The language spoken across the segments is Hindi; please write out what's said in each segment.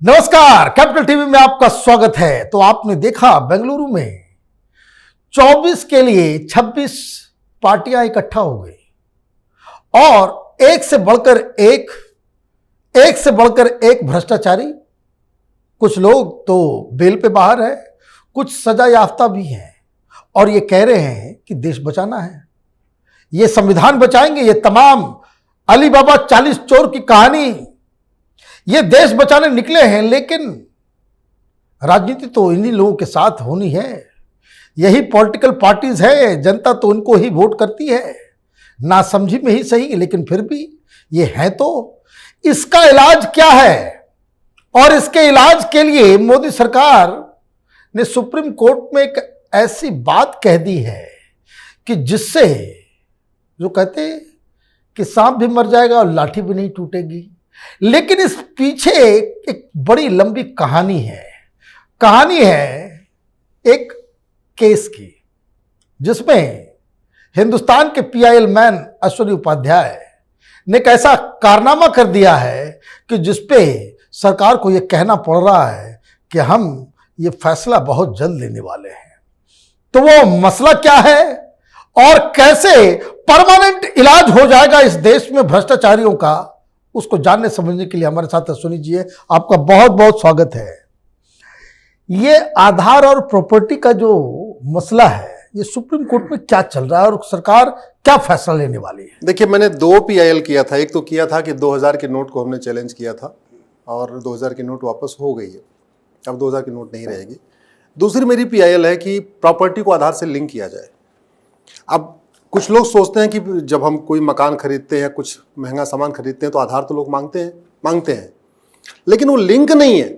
नमस्कार, कैपिटल टीवी में आपका स्वागत है। तो आपने देखा बेंगलुरु में 24 के लिए 26 पार्टियां इकट्ठा हो गई और एक से बढ़कर एक भ्रष्टाचारी। कुछ लोग तो बेल पे बाहर है, कुछ सजा याफ्ता भी हैं और ये कह रहे हैं कि देश बचाना है, ये संविधान बचाएंगे। ये तमाम अली बाबा 40 चोर की कहानी, ये देश बचाने निकले हैं। लेकिन राजनीति तो इन्हीं लोगों के साथ होनी है, यही पॉलिटिकल पार्टीज है, जनता तो उनको ही वोट करती है, ना समझी में ही सही, लेकिन फिर भी ये है। तो इसका इलाज क्या है? और इसके इलाज के लिए मोदी सरकार ने सुप्रीम कोर्ट में एक ऐसी बात कह दी है कि जिससे जो कहते कि सांप भी मर जाएगा और लाठी भी नहीं टूटेगी। लेकिन इस पीछे एक बड़ी लंबी कहानी है एक केस की, जिसमें हिंदुस्तान के पीआईएल मैन अश्विनी उपाध्याय ने एक ऐसा कारनामा कर दिया है कि जिसपे सरकार को यह कहना पड़ रहा है कि हम ये फैसला बहुत जल्द लेने वाले हैं। तो वो मसला क्या है और कैसे परमानेंट इलाज हो जाएगा इस देश में भ्रष्टाचारियों का, उसको जानने समझने के लिए हमारे साथ अश्विनी जी है। आपका बहुत बहुत स्वागत है। ये आधार और प्रॉपर्टी का जो मसला है, ये सुप्रीम कोर्ट में क्या चल रहा है और सरकार क्या फैसला लेने वाली है? देखिए, मैंने 2 पीआईएल किया था। एक तो किया था कि 2000 के नोट को हमने चैलेंज किया था और 2000 की नोट वापस हो गई है, अब 2000 की नोट नहीं रहेगी। दूसरी मेरी पीआईएल है कि प्रॉपर्टी को आधार से लिंक किया जाए। अब कुछ लोग सोचते हैं कि जब हम कोई मकान खरीदते हैं, कुछ महंगा सामान खरीदते हैं, तो आधार तो लोग मांगते हैं, लेकिन वो लिंक नहीं है,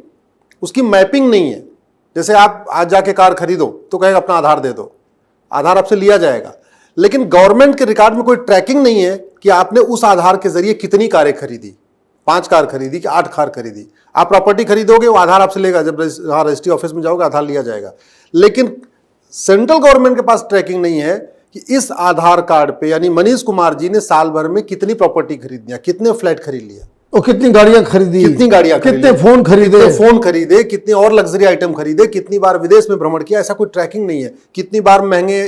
उसकी मैपिंग नहीं है। जैसे आप आज जाके कार खरीदो तो कहेगा अपना आधार दे दो, आधार आपसे लिया जाएगा, लेकिन गवर्नमेंट के रिकॉर्ड में कोई ट्रैकिंग नहीं है कि आपने उस आधार के जरिए कितनी कारें खरीदी, 5 कार खरीदी कि 8 कार खरीदी। आप प्रॉपर्टी खरीदोगे, वो आधार आपसे लेगा, जब रजिस्ट्री ऑफिस में जाओगे आधार लिया जाएगा। लेकिन सेंट्रल गवर्नमेंट के पास ट्रैकिंग नहीं है कि इस आधार कार्ड पे, यानी मनीष कुमार जी ने साल भर में कितनी प्रॉपर्टी खरीदी, कितने फ्लैट खरीद लिया, और कितनी गाड़ियां खरीदी, कितने फोन खरीदे, कितने और लग्जरी आइटम खरीदे, कितनी बार विदेश में भ्रमण किया, ऐसा कोई ट्रैकिंग नहीं है। कितनी बार महंगे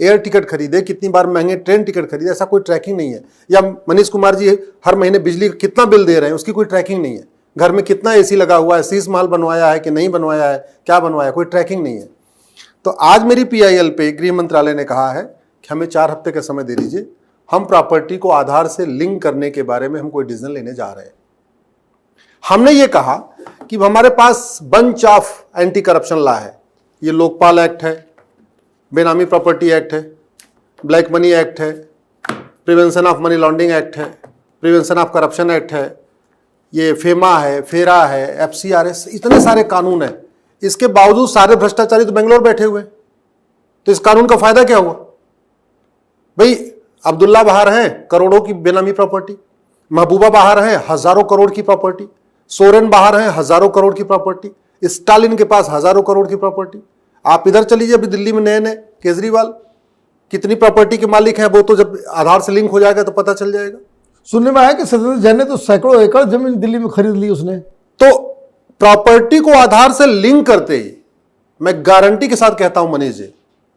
एयर टिकट खरीदे, कितनी बार महंगे ट्रेन टिकट खरीदे, ऐसा कोई ट्रैकिंग नहीं है। या मनीष कुमार जी हर महीने बिजली का कितना बिल दे रहे हैं, उसकी कोई ट्रैकिंग नहीं है। घर में कितना एसी लगा हुआ है, शीश महल बनवाया है कि नहीं बनवाया है, क्या बनवाया, कोई ट्रैकिंग नहीं है। तो आज मेरी पीआईएल पे गृह मंत्रालय ने कहा है कि हमें 4 हफ्ते का समय दे दीजिए, हम प्रॉपर्टी को आधार से लिंक करने के बारे में हम कोई डिसीजन लेने जा रहे हैं। हमने ये कहा कि हमारे पास bunch of anti corruption law है। ये लोकपाल एक्ट है, बेनामी प्रॉपर्टी एक्ट है, ब्लैक मनी एक्ट है, prevention of money laundering act है, प्रिवेंशन ऑफ करप्शन एक्ट है, ये फेमा है, फेरा है, एफसीआरएस, इतने सारे कानून है। इसके बावजूद सारे भ्रष्टाचारी तो बेंगलोर बैठे हुए, तो इस कानून का फायदा क्या हुआ? भाई अब्दुल्ला बाहर हैं, करोड़ों की बेनामी प्रॉपर्टी, महबूबा बाहर हैं, हजारों करोड़ की प्रॉपर्टी, सोरेन बाहर हैं, हजारों करोड़ की प्रॉपर्टी, स्टालिन के पास हजारों करोड़ की प्रॉपर्टी। आप इधर चलीजिए, अभी दिल्ली में नए केजरीवाल कितनी प्रॉपर्टी के मालिक हैं, वो तो जब आधार से लिंक हो जाएगा तो पता चल जाएगा। सुनने में आया कि सत्येंद्र जैन ने तो सैकड़ों एकड़ जमीन दिल्ली में खरीद ली उसने। तो प्रॉपर्टी को आधार से लिंक करते ही मैं गारंटी के साथ कहता हूं मनीष जी,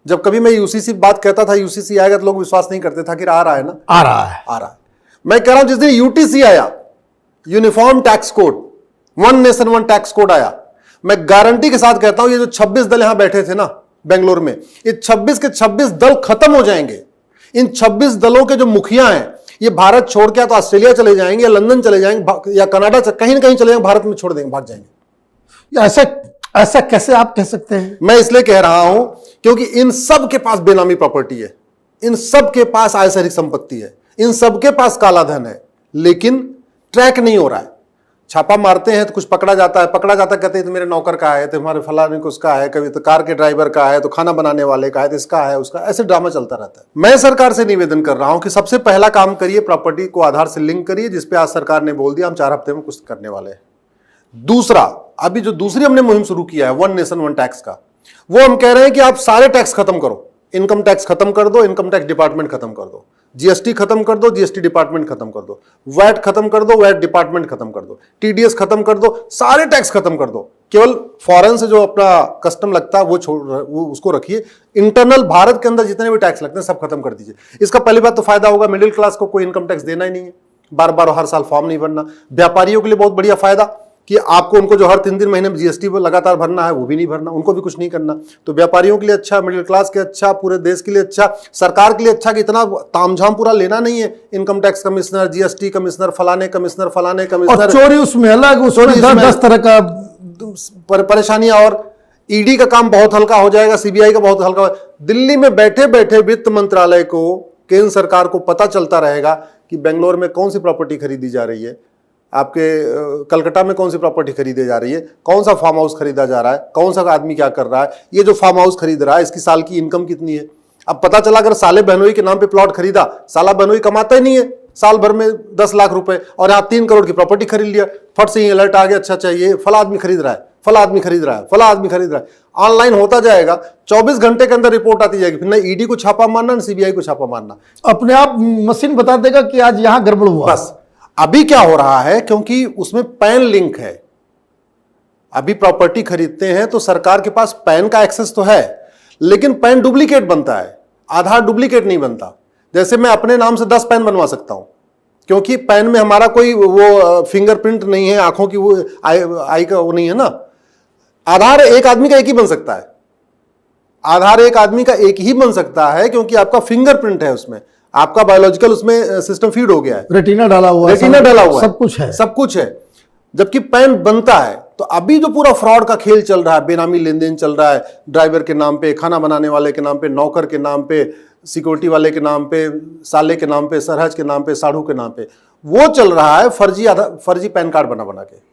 जब कभी मैं यूसीसी बात कहता था, यूसीसी आएगा तो लोग विश्वास नहीं करते था कि आ रहा है ना, आ रहा है। मैं कह रहा हूं जिस दिन यूटीसी आया, uniform tax code, one nation one tax code आया, मैं गारंटी के साथ कहता हूं ये जो 26 दल यहां बैठे थे ना बेंगलोर में, ये 26 के 26 दल खत्म हो जाएंगे। इन 26 दलों के जो मुखिया हैं, ये भारत छोड़ के तो ऑस्ट्रेलिया चले जाएंगे या लंदन चले जाएंगे या कनाडा, कहीं ना कहीं चले जाएंगे, भारत में छोड़ देंगे, भाग जाएंगे। ऐसा कैसे आप कह सकते हैं? मैं इसलिए कह रहा हूं क्योंकि इन सब के पास बेनामी प्रॉपर्टी है, इन सब के पास आयसरिक संपत्ति है, इन सब के पास काला धन है, लेकिन ट्रैक नहीं हो रहा है। छापा मारते हैं तो कुछ पकड़ा जाता है, कहते हैं तो मेरे नौकर का है, तो हमारे फलाने को उसका है, कभी तो कार के ड्राइवर का है, तो खाना बनाने वाले का है, तो इसका है, उसका, ऐसे ड्रामा चलता रहता है। मैं सरकार से निवेदन कर रहा हूं कि सबसे पहला काम करिए, प्रॉपर्टी को आधार से लिंक करिए, जिसपे आज सरकार ने बोल दिया हम 4 हफ्ते में कुछ करने वाले हैं। दूसरा, अभी जो दूसरी हमने मुहिम शुरू किया है वन नेशन वन टैक्स का, वो हम कह रहे हैं कि आप सारे टैक्स खत्म करो, इनकम टैक्स खत्म कर दो, इनकम टैक्स डिपार्टमेंट खत्म कर दो, जीएसटी खत्म कर दो, जीएसटी डिपार्टमेंट खत्म कर दो, वैट खत्म कर दो, वैट डिपार्टमेंट खत्म कर दो, टीडीएस खत्म कर दो, सारे टैक्स खत्म कर दो। केवल फॉरेन से जो अपना कस्टम लगता है वो उसको रखिए। इंटरनल भारत के अंदर जितने भी टैक्स लगते हैं सब खत्म कर दीजिए। इसका पहली बात तो फायदा होगा, मिडिल क्लास को कोई इनकम टैक्स देना ही नहीं है, बार बार हर साल फॉर्म नहीं भरना। व्यापारियों के लिए बहुत बढ़िया फायदा कि आपको उनको जो हर 3 महीने में जीएसटी लगातार भरना है वो भी नहीं भरना, उनको भी कुछ नहीं करना। तो व्यापारियों के लिए अच्छा, मिडिल क्लास के अच्छा, पूरे देश के लिए अच्छा, सरकार के लिए अच्छा कि इतना तामझाम पूरा लेना नहीं है। Income tax commissioner, GST commissioner, फलाने कमिश्नर, फलाने कमिश्नर, चोरी उसमें अलग, उसमें 10 तरह का परेशानियां। और ईडी का काम बहुत हल्का हो जाएगा, सीबीआई का बहुत हल्का। दिल्ली में बैठे बैठे वित्त मंत्रालय को, केंद्र सरकार को पता चलता रहेगा कि बेंगलोर में कौन सी प्रॉपर्टी खरीदी जा रही है, आपके कलकत्ता में कौन सी प्रॉपर्टी खरीदी जा रही है, कौन सा फार्म हाउस खरीदा जा रहा है, कौन सा आदमी क्या कर रहा है, ये जो फार्म हाउस खरीद रहा है इसकी साल की इनकम कितनी है। अब पता चला अगर साले बहनोई के नाम पे प्लॉट खरीदा, साला बहनोई कमाता ही नहीं है, साल भर में 10 लाख रुपए, और यहाँ 3 करोड़ की प्रॉपर्टी खरीद लिया, फट से ही अलर्ट आ गया, अच्छा ये फला आदमी खरीद रहा है, फला आदमी खरीद रहा है, फला आदमी खरीद रहा है। ऑनलाइन होता जाएगा, 24 घंटे के अंदर रिपोर्ट आती जाएगी। फिर ना ईडी को छापा मारना, ना सीबीआई को छापा मारना, अपने आप मशीन बता देगा कि आज यहां गड़बड़ हुआ। बस अभी क्या हो रहा है, क्योंकि उसमें पैन लिंक है, अभी प्रॉपर्टी खरीदते हैं तो सरकार के पास पैन का एक्सेस तो है, लेकिन पैन डुप्लीकेट बनता है, आधार डुप्लीकेट नहीं बनता। जैसे मैं अपने नाम से 10 पैन बनवा सकता हूं, क्योंकि पैन में हमारा कोई वो फिंगरप्रिंट नहीं है, आंखों की वो आई का वो नहीं है ना। आधार एक आदमी का एक ही बन सकता है, आधार एक आदमी का एक ही बन सकता है, क्योंकि आपका फिंगरप्रिंट है उसमें, आपका बायोलॉजिकल उसमें सिस्टम फीड हो गया है, रेटिना डाला हुआ है, सब कुछ है, सब कुछ है। जबकि पैन बनता है, तो अभी जो पूरा फ्रॉड का खेल चल रहा है, बेनामी लेन देन चल रहा है, ड्राइवर के नाम पे, खाना बनाने वाले के नाम पे, नौकर के नाम पे, सिक्योरिटी वाले के नाम पे, साले के नाम पे, सरहज के नाम पे, साढ़ू के नाम पे, वो चल रहा है फर्जी पैन कार्ड बना बना के।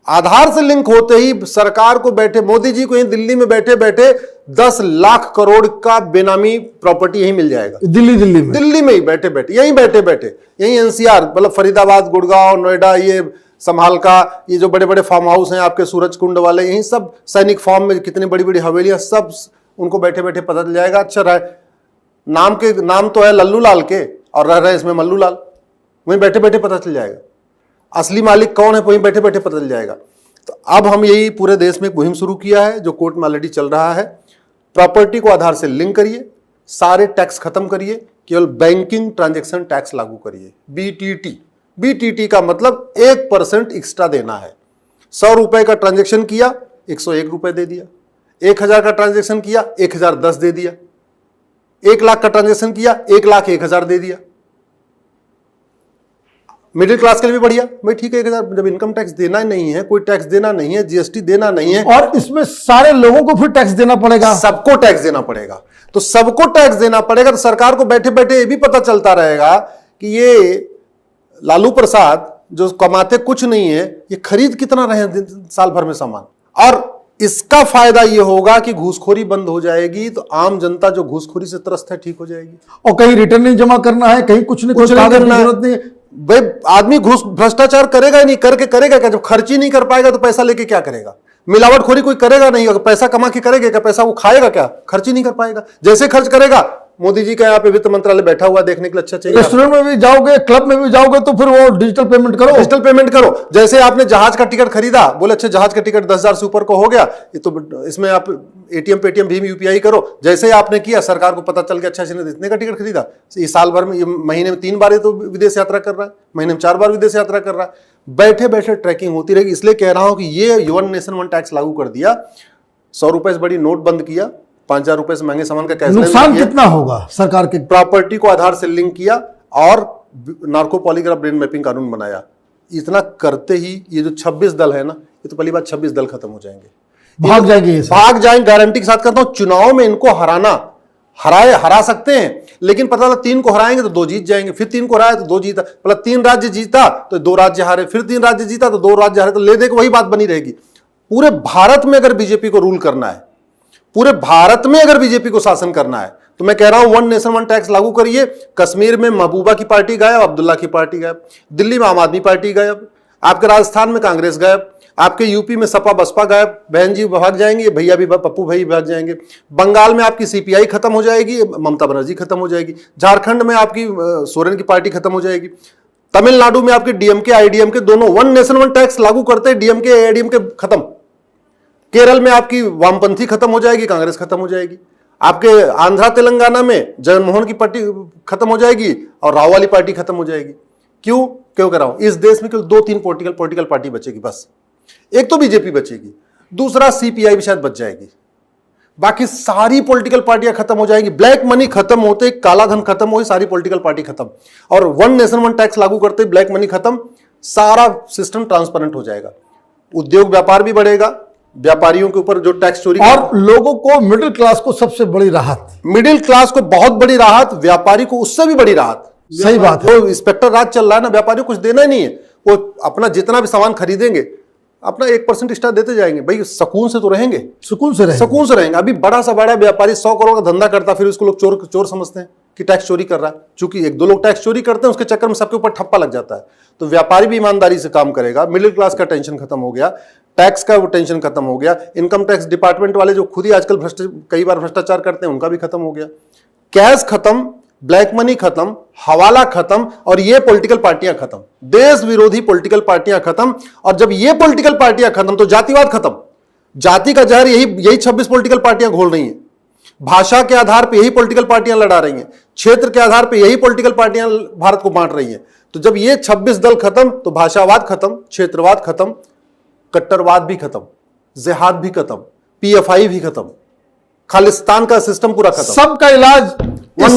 आधार से लिंक होते ही सरकार को बैठे, मोदी जी को यहीं दिल्ली में बैठे बैठे 10 लाख करोड़ का बेनामी प्रॉपर्टी यहीं मिल जाएगा। दिल्ली में ही बैठे बैठे, यहीं बैठे बैठे, यहीं एनसीआर, मतलब फरीदाबाद, गुड़गांव, नोएडा, ये संभाल का, ये जो बड़े बड़े फार्म हाउस हैं आपके सूरज कुंड वाले, यहीं सब सैनिक फार्म में कितनी बड़ी बड़ी हवेलियां, सब उनको बैठे बैठे पता चल जाएगा। अच्छा रहा नाम तो है लल्लू लाल के, और रह रहे इसमें मल्लू लाल, वहीं बैठे बैठे पता चल जाएगा। असली मालिक कौन है वहीं बैठे बैठे पता चल जाएगा। तो अब हम यही पूरे देश में एक मुहिम शुरू किया है, जो कोर्ट में ऑलरेडी चल रहा है। प्रॉपर्टी को आधार से लिंक करिए, सारे टैक्स खत्म करिए, केवल बैंकिंग ट्रांजैक्शन टैक्स लागू करिए, बीटीटी। बीटीटी का मतलब 1% एक्स्ट्रा देना है। 100 रुपए का ट्रांजैक्शन किया, 101 रुपए दे दिया। 1000 का ट्रांजैक्शन किया, 1010 दे दिया। 1 लाख का ट्रांजैक्शन किया, 1,01,000 दे दिया। मिडिल क्लास के लिए भी बढ़िया भाई, ठीक है 1000। जब इनकम टैक्स देना नहीं है, कोई टैक्स देना नहीं है, जीएसटी देना नहीं है, और इसमें सारे लोगों को फिर टैक्स देना पड़ेगा, सबको टैक्स देना पड़ेगा। तो सबको टैक्स देना पड़ेगा, तो सरकार को बैठे बैठे ये भी पता चलता रहेगा कि ये लालू प्रसाद जो कमाते कुछ नहीं है, ये खरीद कितना रहे साल भर में सामान। और इसका फायदा ये होगा कि घूसखोरी बंद हो जाएगी, तो आम जनता जो घूसखोरी से त्रस्त है ठीक हो जाएगी। और कहीं रिटर्न नहीं जमा करना है, कहीं कुछ नहीं करना है, जरूरत नहीं। भाई आदमी घूस भ्रष्टाचार करेगा ही नहीं, करके करेगा क्या? जब खर्च ही नहीं कर पाएगा तो पैसा लेके क्या करेगा? मिलावटखोरी कोई करेगा नहीं, अगर पैसा कमा के करेगा क्या? पैसा वो खाएगा क्या? खर्च ही नहीं कर पाएगा। जैसे खर्च करेगा, मोदी जी का यहाँ पे वित्त मंत्रालय बैठा हुआ देखने के लिए अच्छा चाहिए। रेस्टोरेंट में भी जाओगे, क्लब में भी जाओगे, तो फिर वो डिजिटल पेमेंट करो, डिजिटल पेमेंट करो। जैसे आपने जहाज का टिकट खरीदा, बोले अच्छा जहाज का टिकट 10,000 से ऊपर को हो गया, ये तो इसमें आप एटीएम पेटीएम भीम यूपीआई करो। जैसे आपने किया, सरकार को पता चल गया अच्छा इतने का टिकट खरीदा, इस साल भर में, ये महीने में 3 बार ये तो विदेश यात्रा कर रहा है, महीने में 4 बार विदेश यात्रा कर रहा है। बैठे बैठे ट्रैकिंग होती रहेगी। इसलिए कह रहा हूं कि ये वन नेशन वन टैक्स लागू कर दिया, 100 रुपए से बड़ी नोट बंद किया, 5,000 रुपए से महंगे सामान का कैश, नुकसान कितना होगा सरकार के? प्रॉपर्टी को आधार से लिंक किया और नार्को पॉलीग्राफ ब्रेन मैपिंग कानून बनाया। इतना करते ही ये जो 26 दल है ना, ये तो पहली बात 26 दल खत्म हो जाएंगे, भाग जाएंगे, भाग जाएंगे, गारंटी के साथ कहता हूं। चुनाव में इनको हरा सकते हैं, लेकिन पता चला 3 को हराएंगे तो 2 जीत जाएंगे, फिर 3 को हराए तो 2 जीता, मतलब 3 राज्य जीता तो 2 राज्य हारे, फिर 3 राज्य जीता तो 2 राज्य हारे, तो ले दे के वही बात बनी रहेगी। पूरे भारत में अगर बीजेपी को रूल करना है, पूरे भारत में अगर बीजेपी को शासन करना है, तो मैं कह रहा हूं वन नेशन वन टैक्स लागू करिए। कश्मीर में महबूबा की पार्टी गायब, अब्दुल्ला की पार्टी गायब, दिल्ली में आम आदमी पार्टी गायब, आपके राजस्थान में कांग्रेस गायब, आपके यूपी में सपा बसपा गायब, बहन जी भाग जाएंगे, भैया भी पप्पू भाई भाग जाएंगे। बंगाल में आपकी सीपीआई खत्म हो जाएगी, ममता बनर्जी खत्म हो जाएगी। झारखंड में आपकी सोरेन की पार्टी खत्म हो जाएगी। तमिलनाडु में आपके डीएमके आईडीएमके दोनों वन नेशन वन टैक्स लागू करते हैं, डीएमके आईडीएमके खत्म। केरल में आपकी वामपंथी खत्म हो जाएगी, कांग्रेस खत्म हो जाएगी। आपके आंध्रा तेलंगाना में जगनमोहन की पार्टी खत्म हो जाएगी और राव वाली पार्टी खत्म हो जाएगी। क्यों कह रहा हूं? इस देश में केवल 2-3 पॉलिटिकल पार्टी बचेगी बस। एक तो बीजेपी बचेगी, दूसरा सीपीआई भी शायद बच जाएगी, बाकी सारी पॉलिटिकल पार्टियां खत्म हो जाएंगी। ब्लैक मनी खत्म होते, काला धन खत्म हो, सारी पॉलिटिकल पार्टी खत्म, और वन नेशन वन टैक्स लागू करते, ब्लैक मनी खत्म, सारा सिस्टम ट्रांसपेरेंट हो जाएगा। उद्योग व्यापार भी बढ़ेगा, व्यापारियों के ऊपर जो टैक्स चोरी, और लोगों को, मिडिल क्लास को सबसे बड़ी राहत, मिडिल क्लास को बहुत बड़ी राहत, व्यापारी को उससे भी बड़ी राहत। सही बात है। वो इंस्पेक्टर राज चल रहा है ना, व्यापारी को कुछ देना ही नहीं है, वो अपना जितना भी सामान खरीदेंगे अपना 1% एक्स्ट्रा देते जाएंगे, भाई सुकून से तो रहेंगे, सुकून से रहेंगे। अभी बड़ा सा बड़ा व्यापारी 100 करोड़ का धंधा करता, फिर उसको लोग चोर समझते हैं कि टैक्स चोरी कर रहा है। चूंकि 1-2 लोग टैक्स चोरी करते हैं, उसके चक्कर में सबके ऊपर ठप्पा लग जाता है। तो व्यापारी भी ईमानदारी से काम करेगा, मिडिल क्लास का टेंशन खत्म हो गया, टैक्स का वो टेंशन खत्म हो गया, इनकम टैक्स डिपार्टमेंट वाले जो खुद ही आजकल कई बार भ्रष्टाचार करते हैं उनका भी खत्म हो गया। कैश खत्म, ब्लैक मनी खत्म, हवाला खत्म, और ये पॉलिटिकल पार्टियां खत्म, देश विरोधी पॉलिटिकल पार्टियां खत्म। और जब ये पॉलिटिकल पार्टियां खत्म तो जातिवाद खत्म। जाति का जहर यही 26 पॉलिटिकल पार्टियां घोल रही हैं। भाषा के आधार पर यही पॉलिटिकल पार्टियां लड़ा रही हैं, क्षेत्र के आधार पर यही पॉलिटिकल पार्टियां भारत को बांट रही हैं। तो जब ये 26 दल खत्म तो भाषावाद खत्म, क्षेत्रवाद खत्म, कट्टरवाद भी खत्म, जिहाद भी खत्म, पीएफआई भी खत्म, खालिस्तान का सिस्टम पूरा खत्म। सबका इलाज one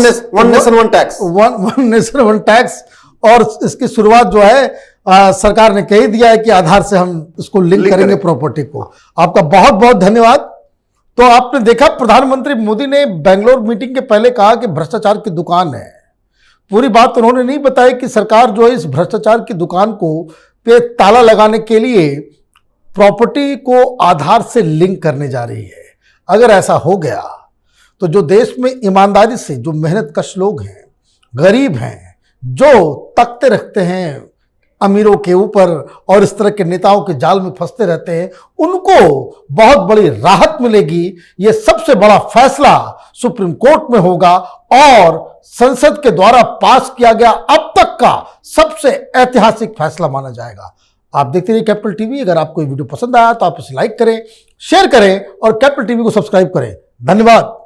nation one tax, one nation one tax. और इसकी शुरुआत जो है सरकार ने कह ही दिया है कि आधार से हम इसको लिंक करेंगे प्रॉपर्टी को। आपका बहुत बहुत धन्यवाद। तो आपने देखा, प्रधानमंत्री मोदी ने बेंगलोर मीटिंग के पहले कहा कि भ्रष्टाचार की दुकान है। पूरी बात उन्होंने नहीं बताई कि सरकार जो है इस भ्रष्टाचार की दुकान को पे ताला लगाने के लिए प्रॉपर्टी को आधार से लिंक करने जा रही है। अगर ऐसा हो गया तो जो देश में ईमानदारी से, जो मेहनत कश लोग हैं, गरीब हैं, जो तख्ते रखते हैं अमीरों के ऊपर और इस तरह के नेताओं के जाल में फंसते रहते हैं, उनको बहुत बड़ी राहत मिलेगी। ये सबसे बड़ा फैसला सुप्रीम कोर्ट में होगा और संसद के द्वारा पास किया गया अब तक का सबसे ऐतिहासिक फैसला माना जाएगा। आप देखते रहिए कैपिटल टीवी। अगर आपको ये वीडियो पसंद आया तो आप इसे लाइक करें, शेयर करें और कैपिटल टीवी को सब्सक्राइब करें। धन्यवाद।